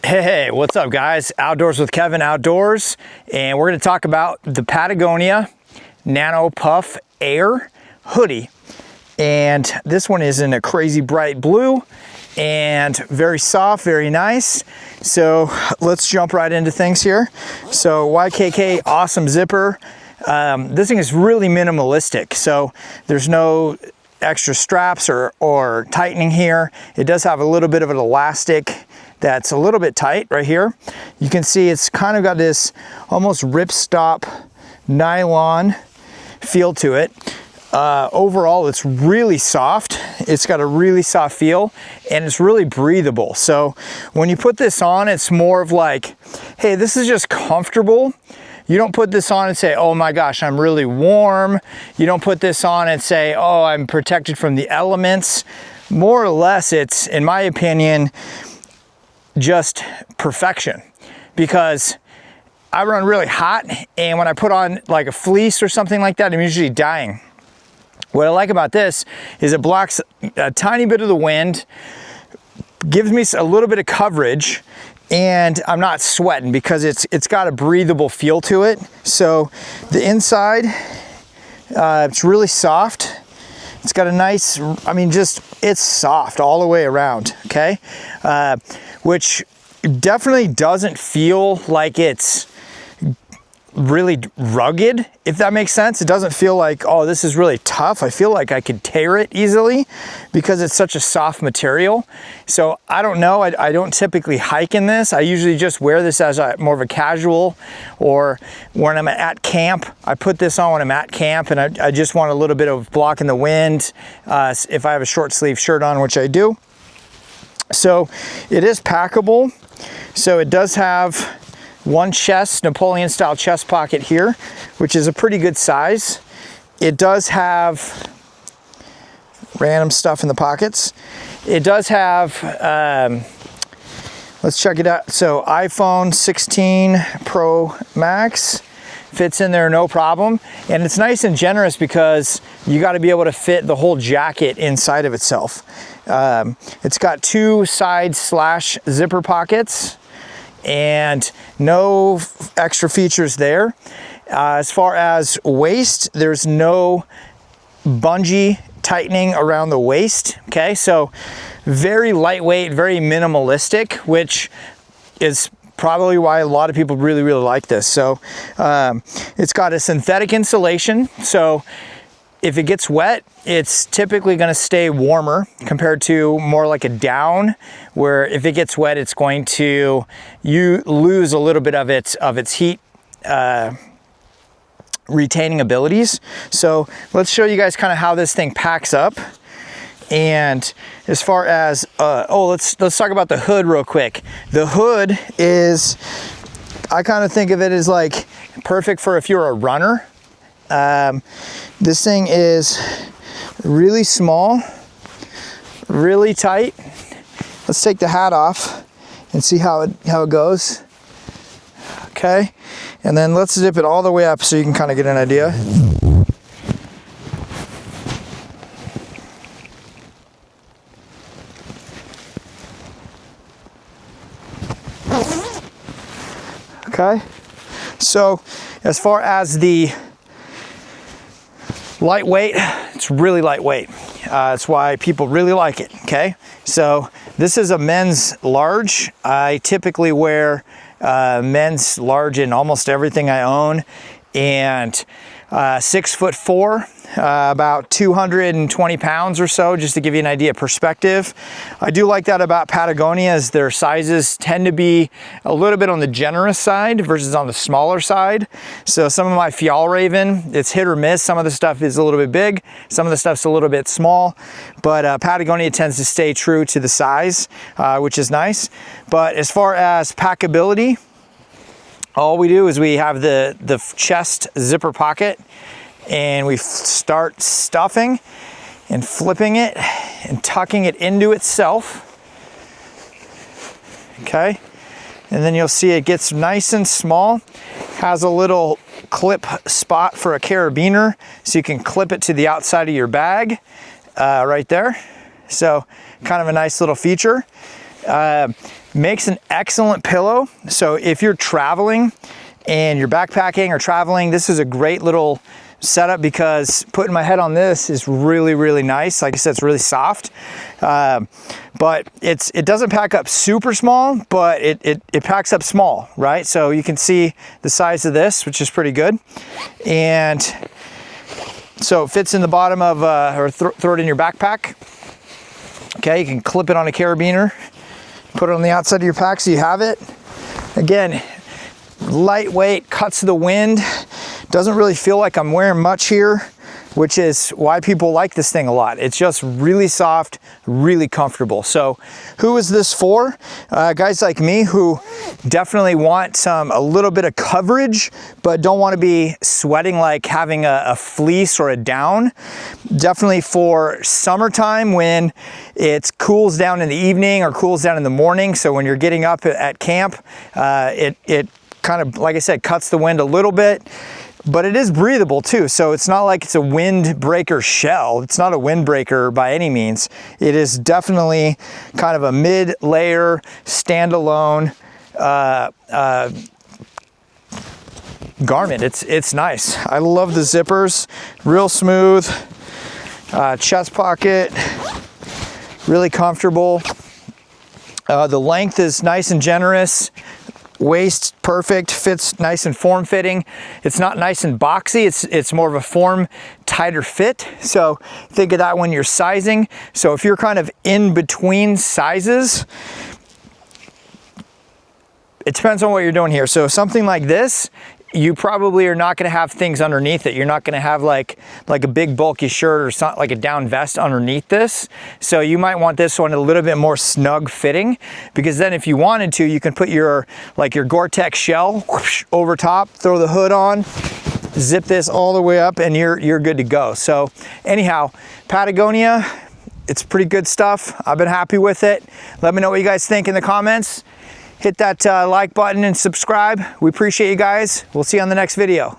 Hey, what's up guys? Outdoors with Kevin Outdoors, and we're going to talk about the Patagonia Nano-Air Hoodie. And this one is in a crazy bright blue and very soft, very nice. So let's jump right into things here. So YKK awesome zipper. This thing is really minimalistic, so there's no extra straps or tightening here. It does have a little bit of an elastic that's a little bit tight right here. You can see it's kind of got this almost ripstop nylon feel to it. Overall, it's really soft. It's got a really soft feel and it's really breathable. So when you put this on, it's more of like, hey, this is just comfortable. You don't put this on and say, oh my gosh, I'm really warm. You don't put this on and say, oh, I'm protected from the elements. More or less, it's, in my opinion, just perfection, because I run really hot, and when I put on like a fleece or something like that, I'm usually dying. What I like about this is it blocks a tiny bit of the wind, gives me a little bit of coverage, and I'm not sweating because it's got a breathable feel to it. So the inside, it's really soft. It's got a nice, I mean, just, it's soft all the way around, okay? Which definitely doesn't feel like it's really rugged, if that makes sense. It doesn't feel like, oh, this is really tough. I feel like I could tear it easily because it's such a soft material. So I don't know, I don't typically hike in this. I usually just wear this as more of a casual, or when I'm at camp. I put this on when I'm at camp, and I just want a little bit of blocking the wind if I have a short sleeve shirt on, which I do. So it is packable. So it does have one chest, Napoleon style chest pocket here, which is a pretty good size. It does have random stuff in the pockets. It does have, let's check it out. So iPhone 16 Pro Max fits in there no problem. And it's nice and generous because you got to be able to fit the whole jacket inside of itself. It's got two side slash zipper pockets and no extra features there. As far as waist, there's no bungee tightening around the waist, okay? So very lightweight, very minimalistic, which is probably why a lot of people really like this. So it's got a synthetic insulation, so if it gets wet, it's typically going to stay warmer compared to more like a down, where if it gets wet, it's going to lose a little bit of its heat retaining abilities. So let's show you guys kind of how this thing packs up. And as far as let's talk about the hood real quick. The hood is, I kind of think of it as like perfect for if you're a runner. This thing is really small, really tight. Let's take the hat off and see how it goes. Okay, and then let's zip it all the way up so you can kind of get an idea. Okay, so as far as the lightweight, it's really lightweight. That's why people really like it, okay? So this is a men's large. I typically wear men's large in almost everything I own, and 6'4", about 220 pounds or so, just to give you an idea of perspective. I do like that about Patagonia, is their sizes tend to be a little bit on the generous side versus on the smaller side. So some of my Fjallraven, it's hit or miss. Some of the stuff is a little bit big, some of the stuff's a little bit small, but Patagonia tends to stay true to the size, which is nice. But as far as packability, all we do is we have the chest zipper pocket, and we start stuffing and flipping it and tucking it into itself. Okay, and then you'll see it gets nice and small, has a little clip spot for a carabiner, so you can clip it to the outside of your bag right there. So kind of a nice little feature. Makes an excellent pillow. So if you're traveling and you're backpacking or traveling, this is a great little setup because putting my head on this is really, really nice. Like I said, it's really soft. But it doesn't pack up super small, but it packs up small, right? So you can see the size of this, which is pretty good. And so it fits in the bottom of, or throw it in your backpack. Okay, you can clip it on a carabiner, put it on the outside of your pack so you have it. Again, lightweight, cuts the wind. Doesn't really feel like I'm wearing much here, which is why people like this thing a lot. It's just really soft, really comfortable. So who is this for? Guys like me who definitely want a little bit of coverage, but don't want to be sweating like having a fleece or a down. Definitely for summertime when it cools down in the evening or cools down in the morning. So when you're getting up at camp, it kind of, like I said, cuts the wind a little bit. But it is breathable too, so it's not like it's a windbreaker shell. It's not a windbreaker by any means. It is definitely kind of a mid-layer, standalone garment. It's nice. I love the zippers, real smooth, chest pocket, really comfortable. The length is nice and generous. Waist perfect, fits nice and form-fitting. It's not nice and boxy, it's more of a form, tighter fit. So think of that when you're sizing. So if you're kind of in between sizes, it depends on what you're doing here. So something like this, you probably are not going to have things underneath it. You're not going to have like a big bulky shirt or something like a down vest underneath this. So you might want this one a little bit more snug fitting, because then if you wanted to, you can put your Gore-Tex shell whoosh, over top, throw the hood on, zip this all the way up, and you're good to go. So anyhow, Patagonia, it's pretty good stuff. I've been happy with it. Let me know what you guys think in the comments. Hit that like button and subscribe. We appreciate you guys. We'll see you on the next video.